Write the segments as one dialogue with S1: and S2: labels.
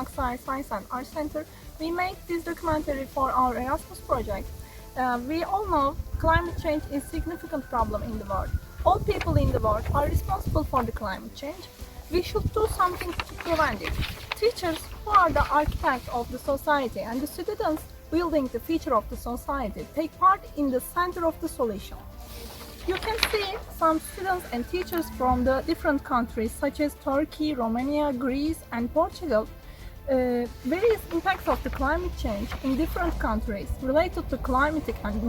S1: Aksaray Science and Art Center, we made this documentary for our Erasmus project. We all know climate change is a significant problem in the world. All people in the world are responsible for the climate change. We should do something to prevent it. Teachers, who are the architects of the society, and the students building the future of the society, take part in the center of the solution. You can see some students and teachers from the different countries such as Turkey, Romania, Greece and Portugal. Various impacts of the climate change in different countries related to climatic and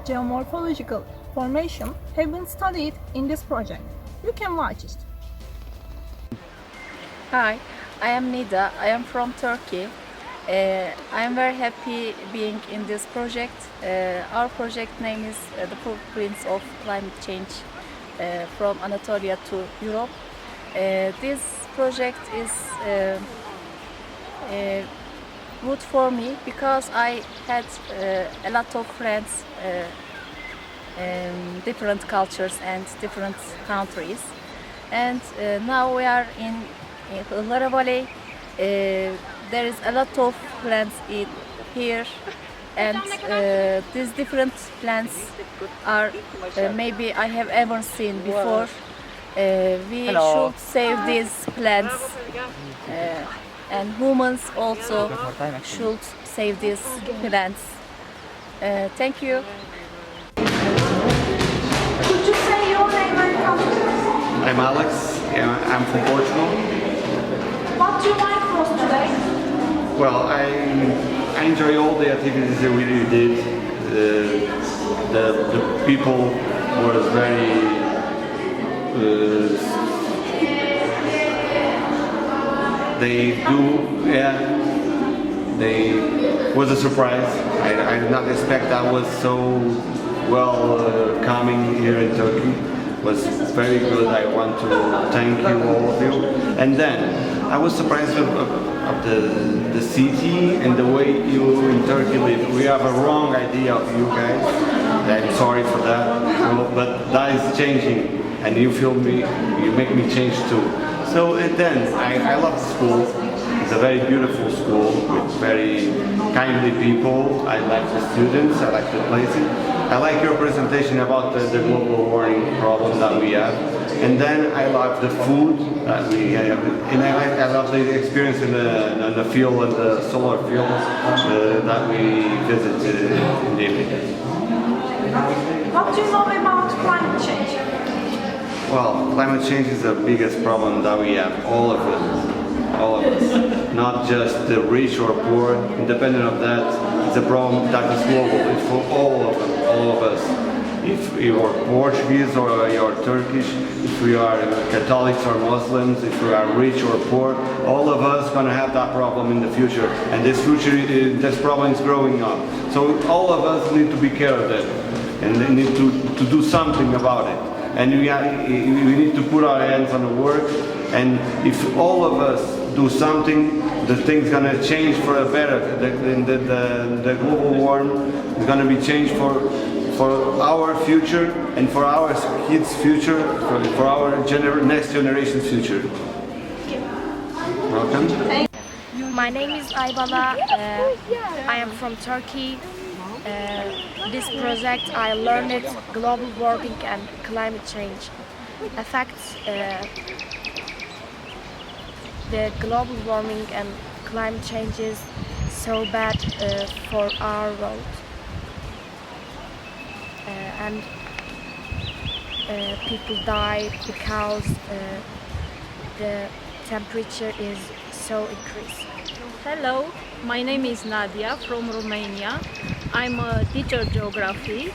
S1: geomorphological formation have been studied in this project. You can watch it.
S2: Hi, I am Nida. I am from Turkey. I am very happy being in this project. Our project name is The Footprints of Climate Change from Anatolia to Europe. This project is good for me because I had a lot of friends in different cultures and different countries. And now we are in Aksaray Valley. There is a lot of plants here, and these different plants are maybe I have ever seen before. We should save these plants, and humans also should save these plants. Thank you.
S1: Could you say your name and country?
S3: I'm Alex. I'm from Portugal.
S1: What do you like most today?
S3: Well, I enjoy all the activities that we did. The people was very they was a surprise. I did not expect that was so coming here in Turkey. It was very good. I want to thank you, all of you. And then I was surprised of the city and the way you in Turkey live. We have a wrong idea of you guys. I'm sorry for that, but that is changing, and you make me change too. So then I love the school. It's a very beautiful school with very kindly people. I like the students. I like the places. I like your presentation about the global warming problem that we have. And then I love the food that we have, and I love the experience in the field and the solar fields that we visited in the evening.
S1: What do you know about climate change?
S3: Well, climate change is the biggest problem that we have, all of us. Not just the rich or poor, independent of that, it's a problem that is global, it's for all of us. If you are Portuguese or you are Turkish, if we are Catholics or Muslims, if we are rich or poor, all of us gonna have that problem in the future. And this problem is growing up. So all of us need to be care of that, and they need to do something about it. And we need to put our hands on the work. And if all of us do something, the thing's gonna change for the better. The global warming is gonna be changed for our future and for our kids' future, for our next generation's future. Welcome.
S4: My name is Aybala. I am from Turkey. This project I learned global warming and climate change affects the global warming and climate change is so bad for our world. And people die because the temperature is so increased.
S5: Hello, my name is Nadia from Romania. I'm a teacher geography,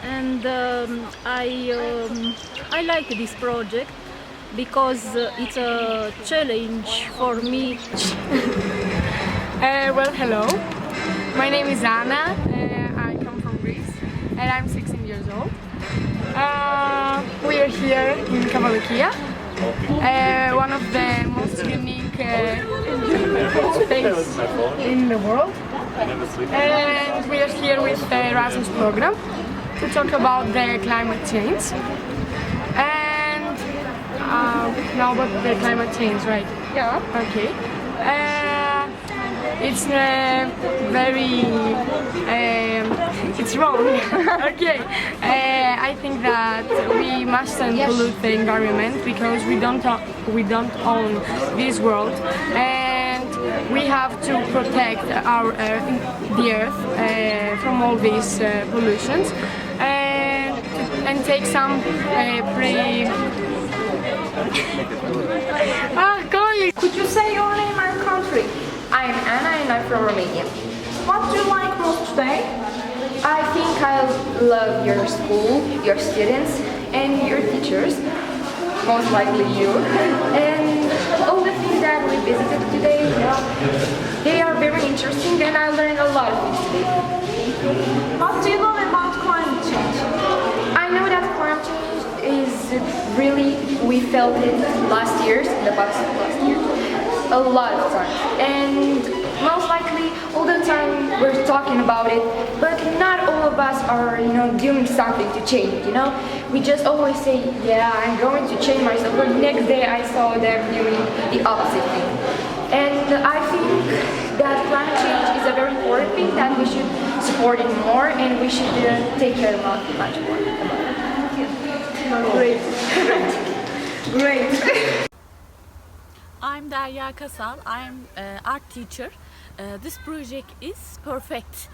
S5: and I like this project because it's a challenge for me.
S6: Well, hello. My name is Anna. I come from Greece, and I'm 16 years old. We are here in Cappadocia, one of the most unique spaces in the world. And we are here with the Erasmus program to talk about the climate change. And now about the climate change, right?
S1: Yeah.
S6: Okay. it's very, it's wrong. Okay, I think that we mustn't pollute the environment because we don't own this world, and we have to protect the earth from all these pollutions, and take some
S1: Could you say your name and country?
S7: I'm Anna and I'm from Romania.
S1: What do you like most today?
S7: I think I love your school, your students, and your teachers, most likely you. And all the things that we visited today, they are very interesting and I learned a lot of things today.
S1: What do you know about climate change?
S7: I know that climate change is really, we felt it last year, a lot of times. And most likely all the time we're talking about it, but not all of us are, doing something to change, We just always say, yeah, I'm going to change myself, but the next day I saw them doing the opposite thing. And I think that climate change is a very important thing that we should support it more and we should take care about it much more.
S1: Great.
S8: I'm Derya Kasal. I'm an art teacher. This project is perfect.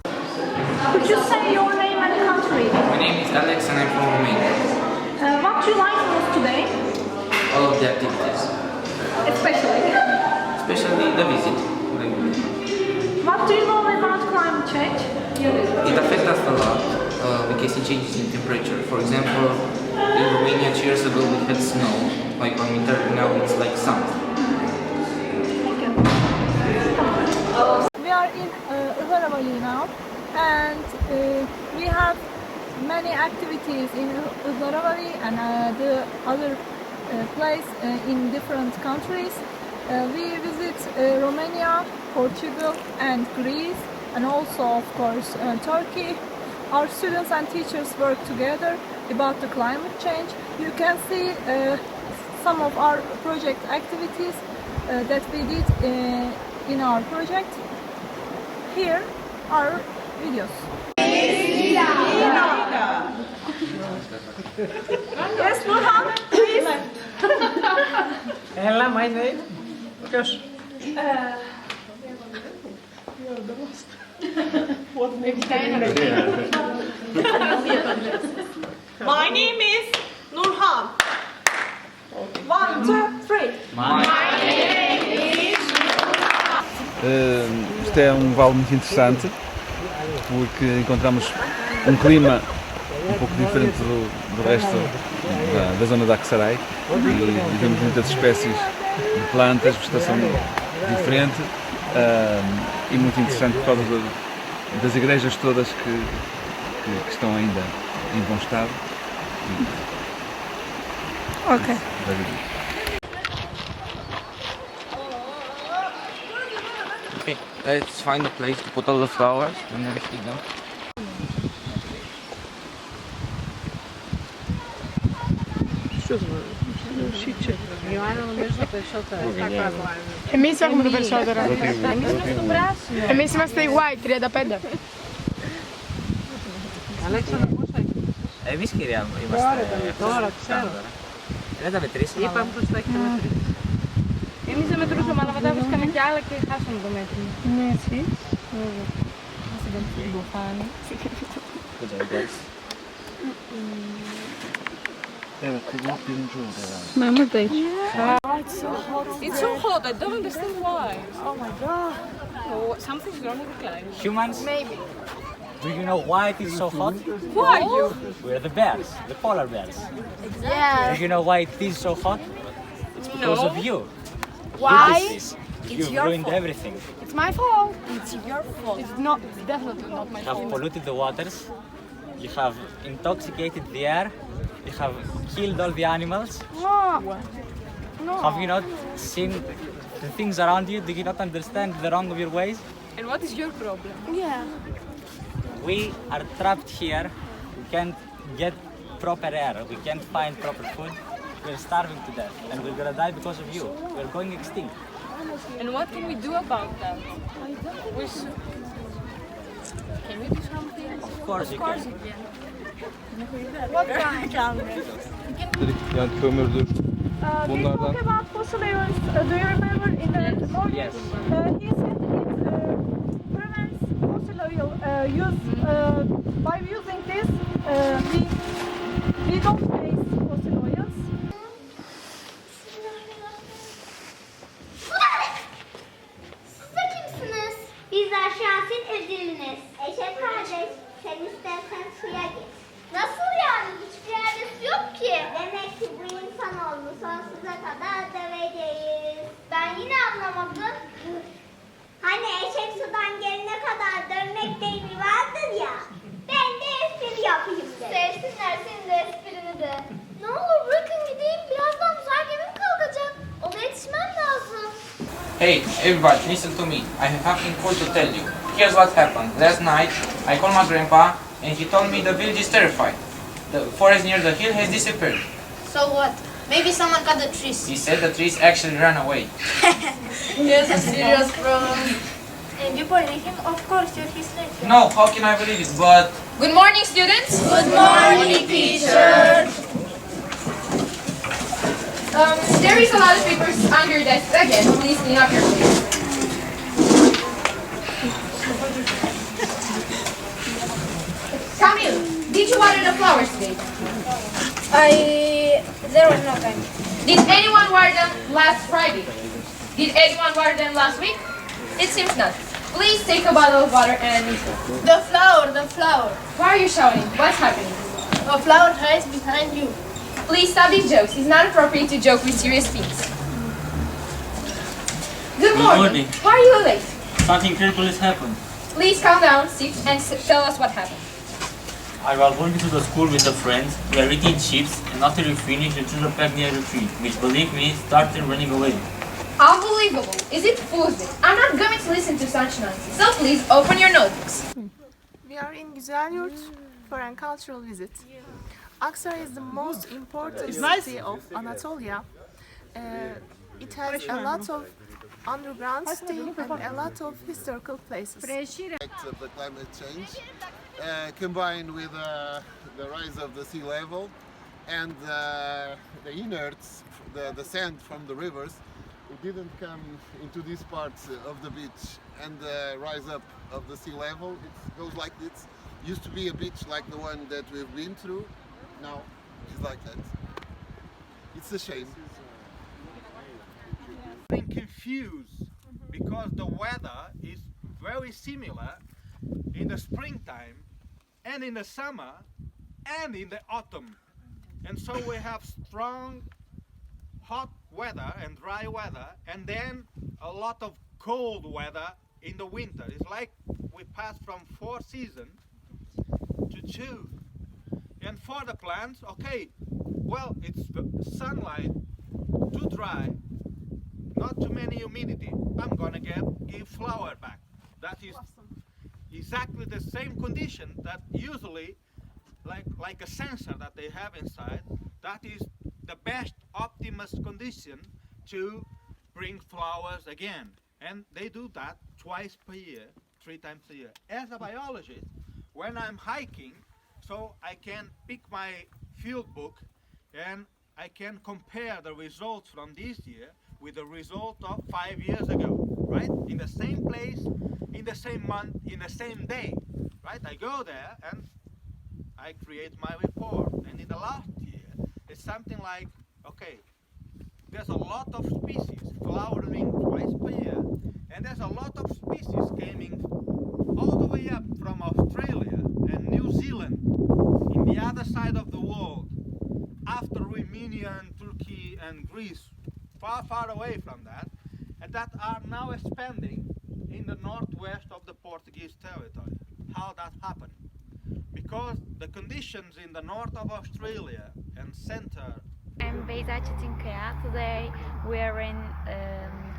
S1: Could you say your name and country?
S9: My name is Alex and I'm from Romania.
S1: What do you like most today?
S9: All of the activities,
S1: Especially.
S9: especially the visit.
S1: What do you know about climate change?
S9: It affects us a lot. We can see changes in temperature. For example, in Romania 2 years ago we had snow, like on winter, now it's like summer.
S1: We are in Aksaray now, and we have many activities in Aksaray and the other place in different countries. We visit Romania, Portugal and Greece, and also of course Turkey. Our students and teachers work together about the climate change. You can see some of our project activities that we did in our project. Here are videos. Yes, Nurhan, please.
S10: Hello, my name. Gosh.
S1: My name is Nurhan. 1, 2, 3.
S11: Isto é um vale muito interessante porque encontramos um clima um pouco diferente do resto da zona da Aksaray e vemos muitas espécies de plantas, vegetação diferente e muito interessante por causa das igrejas todas que estão ainda em bom estado.
S1: Okay.
S9: Okay, let's find a place to put all the flowers and everything down.
S6: Εμείς έχουμε το περισσότερο. Εμείς είμαστε οι white, 35.
S10: Αλέξανδρο, πώς θα είναι?
S9: Εμείς κυρία μου είμαστε...
S10: Τώρα, ξέρω.
S9: Δεν τα μετρήσαμε.
S10: Είπαμε πως θα έχετε μετρήσει.
S6: Εμείς δεν μετρούσαμε, αλλά μετά βρίσκαμε κι άλλα και χάσαμε το μέτρημα. Ναι, εσείς.
S9: Good job, guys.
S11: Evet, kulak birinci oldu herhalde.
S5: Ben buradayım.
S10: It's so hot, I don't understand why. Oh my god. Oh, something's wrong with the climate.
S12: Humans?
S6: Maybe.
S12: Do you know why it is so hot?
S10: Who are you?
S12: We're the bears, the polar bears.
S6: Yeah.
S12: Do you know why it is so hot? It's because of you.
S6: Why?
S12: You've ruined everything.
S6: It's my fault. It's your fault. It's not, it's definitely not my
S12: You have
S6: fault.
S12: polluted the waters. You have intoxicated the air. You have killed all the animals.
S6: No. No.
S12: Have you not seen the things around you? Do you not understand the wrong of your ways?
S10: And what is your problem?
S6: Yeah.
S12: We are trapped here. We can't get proper air. We can't find proper food. We're starving to death and we're gonna die because of you. We're going extinct.
S10: And what can we do about that? We should... Can we do something?
S12: Of course you can.
S10: What can we?
S11: Yani kömürdür.
S1: We
S11: Bunlardan
S1: talk about fossil eons. Do you remember in the morning?
S12: Yes.
S1: He said it prevents fossil oil use. By using this, we don't waste fossil oils.
S13: Siz de kimsiniz? Bizler şahsin eziliniz. Eşet kardeş, sen istersen suya git. Nasıl yani? Hiçbir yerde su yok ki. Demek ki bu insanoğlunu sonsuza kadar döveceğiz. Ben yine anlamadım. Hani eşek sudan gelene kadar dönmek deyimi vardır ya. Ben de espri yapayım dedim. Sevsinler senin de esprini de. Ne olur bırakın gideyim. Birazdan uzay gemim kalkacak. Ona yetişmem lazım.
S9: Hey, everybody, listen to me. I have something cool to tell you. Here's what happened. Last night, I called my grandpa and he told me the village is terrified. The forest near the hill has disappeared.
S13: So what? Maybe someone cut the trees.
S9: He said the trees actually ran away.
S13: Here's a serious problem. And you believe him? Of course, you're his lecturer.
S9: No, how can I believe it? But
S7: Good morning, students.
S13: Good morning, teacher.
S7: There is a lot of papers on your desk again. Please clean up your place. Camille, did you water the flowers today?
S13: There was no time.
S7: Did anyone water them last Friday? Did anyone water them last week? It seems not. Please take a bottle of water and...
S13: The flower.
S7: Why are you shouting? What's happening?
S13: A flower hides behind you.
S7: Please stop these jokes. It's not appropriate to joke with serious things. Good morning. Why are you late?
S12: Something terrible has happened.
S7: Please calm down, sit, and tell us what happened.
S12: I was walking to the school with a friend. We are eating chips, and after we finished, the children packed near the tree, which, believe me, started running away.
S7: Unbelievable. Is it foolish? I'm not going to listen to such nonsense. So please open your notebooks.
S1: We are in Güzelyurt for a cultural visit. Aksaray is the most important city of Anatolia. It has a lot of underground city and a lot of historical places.
S14: Effects of the climate change combined with the rise of the sea level and the inerts, the sand from the rivers, it didn't come into these parts of the beach, and the rise up of the sea level, it goes like this. Used to be a beach like the one that we've been through, now it's like that. It's a shame.
S15: Confused because the weather is very similar in the springtime and in the summer and in the autumn, and so we have strong hot weather and dry weather, and then a lot of cold weather in the winter. It's like we pass from 4 seasons to 2. And for the plants, okay, well, it's sunlight, too dry, not too many humidity. I'm gonna give flower back. That is exactly the same condition that usually, like a sensor that they have inside, that is the best optimist condition to bring flowers again. And they do that twice per year, 3 times a year. As a biologist, when I'm hiking, so I can pick my field book and I can compare the results from this year with the result of 5 years ago, right? In the same place, in the same month, in the same day, right? I go there and I create my report. And in the last year, it's something like, okay, there's a lot of species flowering twice per year, and there's a lot of species coming all the way up from Australia and New Zealand, in the other side of the world, after Romania and Turkey and Greece, far, far away from that, and that are now expanding in the northwest of the Portuguese territory. How that happened? Because the conditions in the north of Australia and center.
S16: I'm Beyza Çetinkaya. Today we are in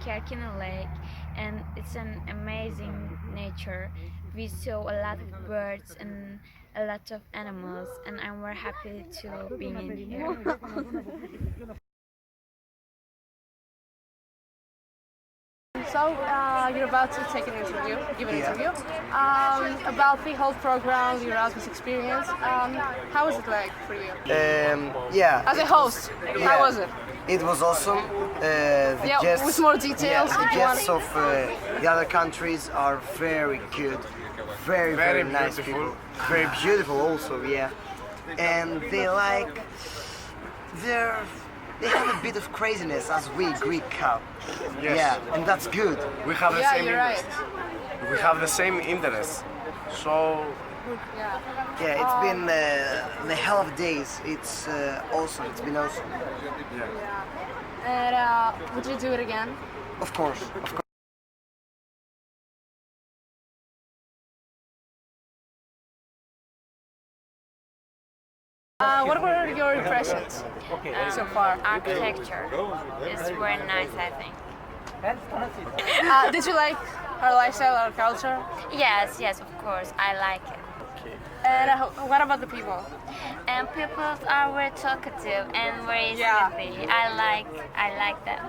S16: Kerkina Lake, and it's an amazing nature. We saw a lot of birds and a lot of animals, and I'm very happy to be in here.
S6: So you're about to take an interview, give an interview about the whole program, your Erasmus experience. How was it like for you?
S17: Yeah.
S6: As a host, how was it?
S17: It was awesome. The guests,
S6: with more details.
S17: the guests of the other countries are very good, very nice people, very beautiful also. Yeah, and they have a bit of craziness as we Greek have.
S18: Yes.
S17: Yeah, and that's good.
S18: We have the same
S6: you're
S18: interest.
S6: right.
S18: We have the same interests. So
S17: Yeah, it's been the hell of days. It's awesome. It's been awesome.
S6: And would you do it again?
S17: Of course, of course.
S6: What were your impressions so far?
S16: Architecture is very nice, I think.
S6: Did you like our lifestyle, our culture?
S16: Yes, of course, I like it.
S6: And what about the people?
S16: And people are very talkative and very sleepy. I like them.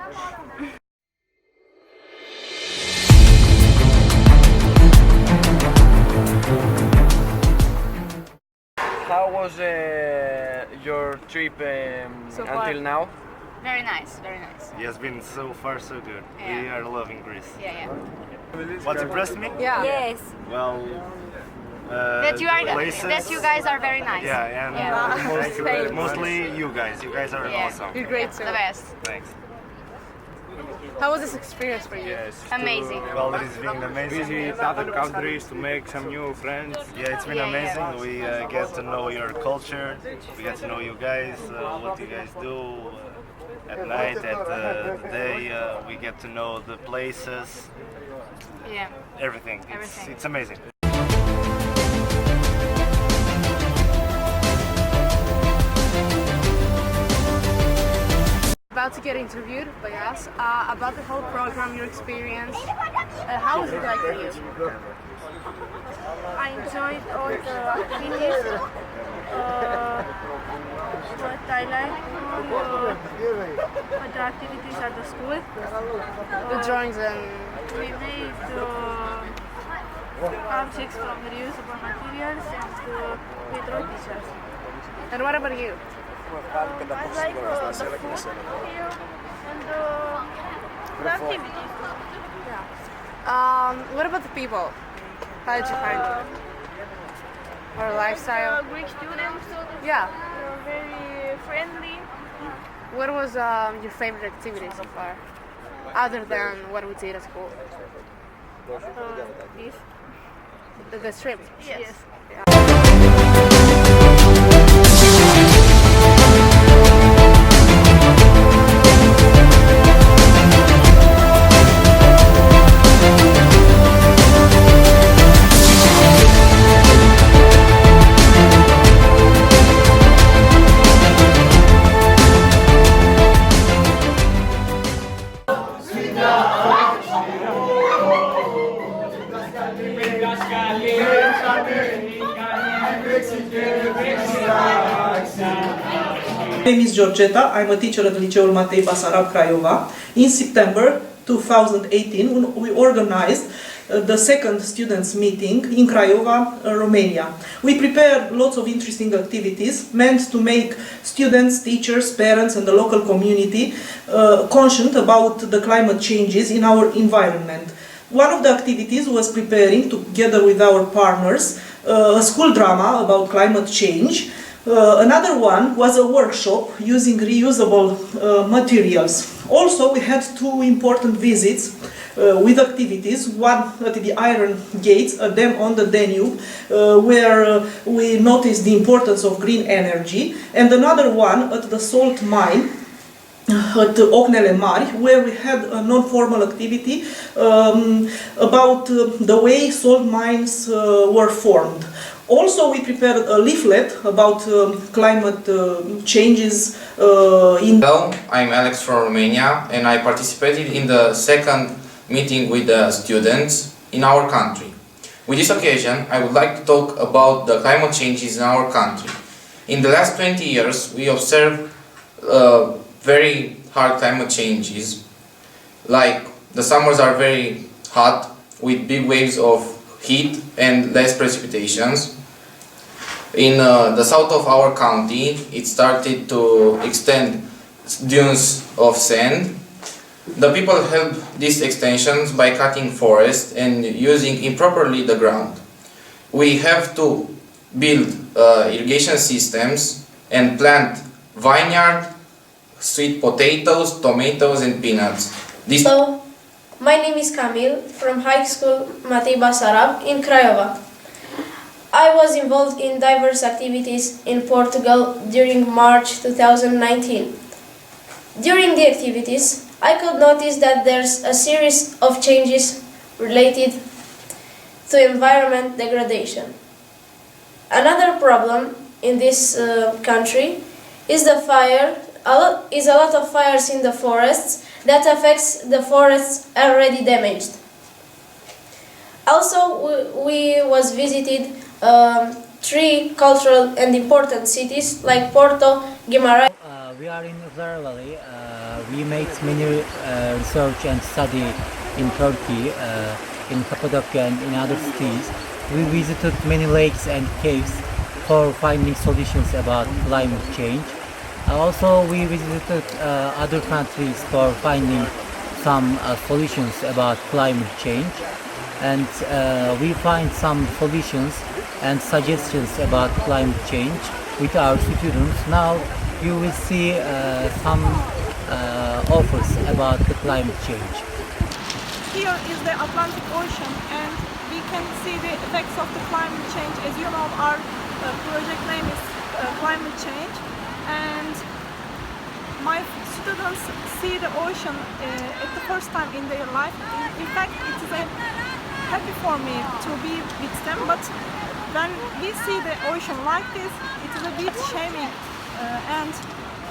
S18: how was your trip
S6: So far.
S18: until now?
S16: Very nice, very nice.
S19: It has been so far so good.
S16: Yeah.
S19: We are loving Greece.
S16: Yeah.
S19: What impressed me?
S6: Yeah.
S16: Yes.
S19: Well,
S16: That you guys are very nice.
S19: Yeah, and
S6: Thank you very much.
S19: mostly you guys. You guys are awesome.
S6: You're great too.
S16: The best.
S19: Thanks.
S6: How was this experience for you?
S16: Amazing.
S19: Well, it has been amazing.
S18: Visit other countries to make some new friends.
S19: Yeah, it's been amazing. We get to know your culture. We get to know you guys, what you guys do at night, at the day. We get to know the places.
S16: Yeah.
S19: Everything. It's amazing.
S6: About to get interviewed by us about the whole program, your experience. How was it like for you?
S20: I enjoyed all the activities. What I like the activities at the school.
S6: The drawings and
S20: We made objects from reusable materials and we draw pictures.
S6: And what about you?
S20: I like the food here and the activities.
S6: What about the people? How did you find it? Our lifestyle?
S20: Greek students.
S6: Yeah.
S20: They're very friendly.
S6: What was your favorite activity so far? Other than what we did at school?
S20: This.
S6: The trip?
S20: Yes.
S21: My name is Georgeta. I'm a teacher at Liceul Matei Basarab Craiova. In September 2018, we organized the second students' meeting in Craiova, Romania. We prepared lots of interesting activities meant to make students, teachers, parents and the local community conscious about the climate changes in our environment. One of the activities was preparing, together with our partners, a school drama about climate change. Another one was a workshop using reusable materials. Also, we had two important visits with activities, one at the Iron Gates, a dam on the Danube, where we noticed the importance of green energy, and another one at the salt mine at Ocnele Mari, where we had a non-formal activity about the way salt mines were formed. Also, we prepared a leaflet about climate changes in...
S9: Hello, I'm Alex from Romania and I participated in the second meeting with the students in our country. With this occasion, I would like to talk about the climate changes in our country. In the last 20 years, we observed very hard climate changes like The summers are very hot with big waves of heat and less precipitations. In the south of our county, it started to extend dunes of sand. The people help these extensions by cutting forests and using improperly the ground. We have to build irrigation systems and plant vineyard, sweet potatoes, tomatoes and peanuts.
S2: Hello, my name is Kamil from High School Matei Basarab in Craiova. I was involved in diverse activities in Portugal during March 2019. During the activities, I could notice that there's a series of changes related to environment degradation. Another problem in this country is a lot of fires in the forests that affects the forests already damaged. Also, we was visited 3 cultural and important cities like Porto, Guimarães.
S22: We are in Aksaray Valley. We made many research and study in Turkey, in Cappadocia and in other cities. We visited many lakes and caves for finding solutions about climate change. Also, we visited other countries for finding some solutions about climate change. And we find some solutions and suggestions about climate change with our students. Now you will see some offers about the climate change.
S1: Here is the Atlantic Ocean and we can see the effects of the climate change. As you know, our project name is Climate Change, and my students see the ocean at the first time in their life. In fact, it is happy for me to be with them, but when we see the ocean like this, it is a bit shaming, and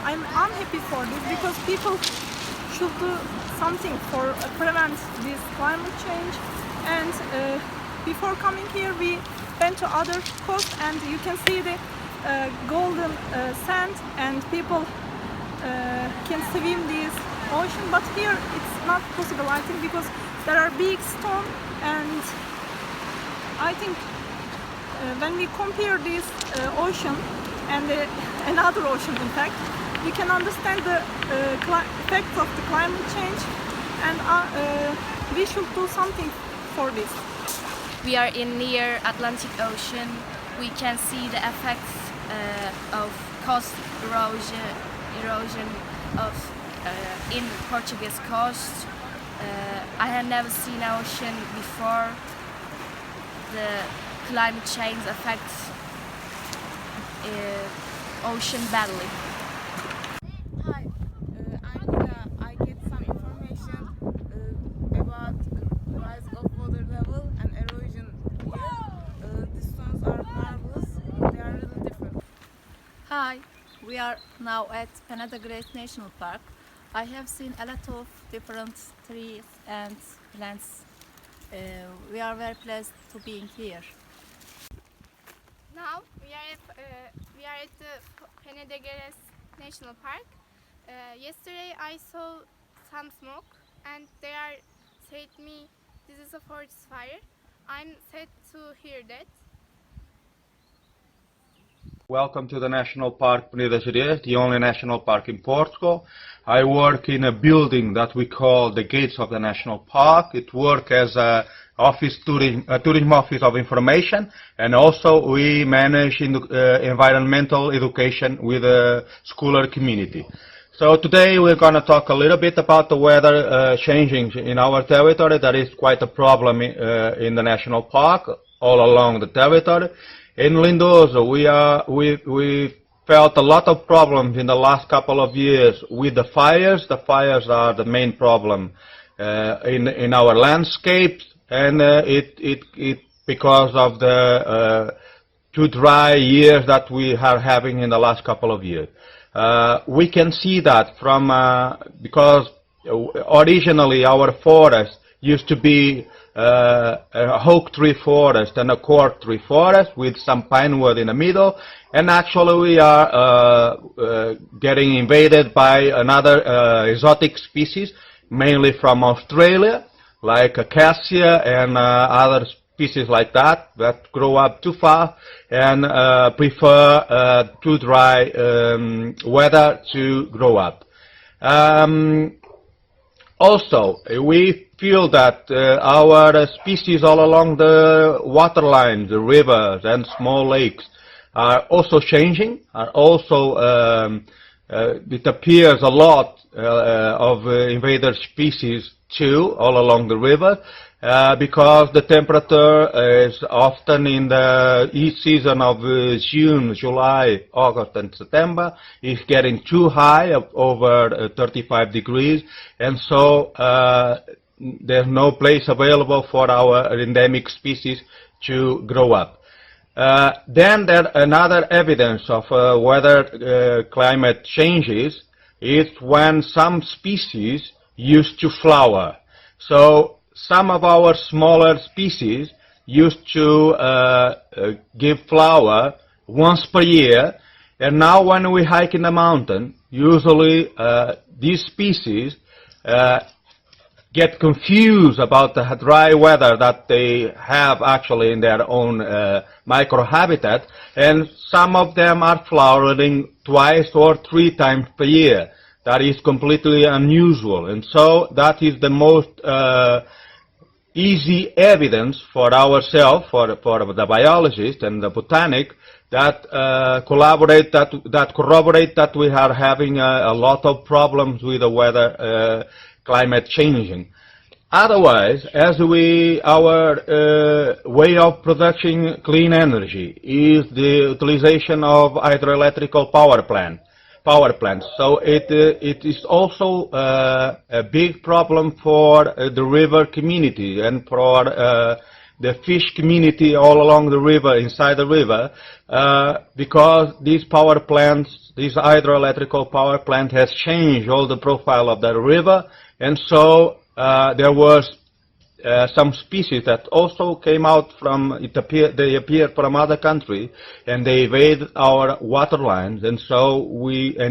S1: I'm unhappy for this because people should do something for prevent this climate change. And before coming here, we went to other coast, and you can see the golden sand, and people can swim this ocean. But here it's not possible, I think, because there are big stones, and I think when we compare this ocean and another ocean, in fact, we can understand the effects of the climate change, and we should do something for this.
S4: We are in near Atlantic Ocean. We can see the effects of coast erosion of in Portuguese coast. I have never seen ocean before. The climate change affects ocean badly.
S23: Hi, I'm Nina. I get some information about rise of water level and erosion here. The stones are marvelous. They are really different.
S24: Hi, we are now at Great National Park. I have seen a lot of different trees and plants. We are very pleased to being here.
S25: Now we are at the Merkezi National Park. Yesterday I saw some smoke, and they are said me this is a forest fire. I'm sad to hear that.
S15: Welcome to the National Park Peneda Gerais, the only national park in Portugal. I work in a building that we call the Gates of the National Park. It works as a tourism office of information, and also we manage environmental education with the schooler community. So today we're going to talk a little bit about the weather changing in our territory. That is quite a problem in the national park all along the territory. In Lindoso, we felt a lot of problems in the last couple of years with the fires. The fires are the main problem in our landscapes, and it because of the too dry years that we are having in the last couple of years. We can see that from because originally our forest used to be a oak tree forest and a cork tree forest with some pine wood in the middle, and actually we are getting invaded by another exotic species, mainly from Australia, like acacia and other species like that grow up too fast and prefer too dry weather to grow up. Also, we feel that our species all along the waterlines, the rivers and small lakes are also changing, are also it appears a lot of invader species too all along the river because the temperature is often in the season of June, July, August and September is getting too high, over 35 degrees, and so there's no place available for our endemic species to grow up. Then there another evidence of whether climate changes is when some species used to flower. So some of our smaller species used to give flower once per year, and now when we hike in the mountain, usually these species get confused about the dry weather that they have actually in their own microhabitat, and some of them are flowering twice or 3 times per year. That is completely unusual, and so that is the most easy evidence for ourselves, for the biologist and the botanic, that corroborate that we are having a lot of problems with the weather, climate changing. Otherwise, as our way of producing clean energy is the utilization of hydroelectrical power plants. So it is also a big problem for the river community and for the fish community all along the river, inside the river, because these power plants, this hydroelectrical power plant has changed all the profile of the river, and so there was some species that also came out from, they appeared from other countries, and they invade our water lines, and so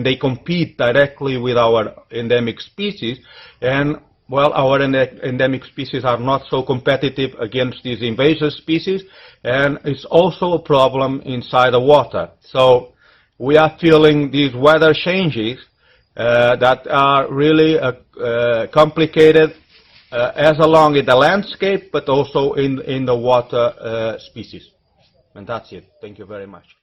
S15: they compete directly with our endemic species, and well, our endemic species are not so competitive against these invasive species, and it's also a problem inside the water. So we are feeling these weather changes that are really complicated as along in the landscape, but also in the water species. And that's it. Thank you very much.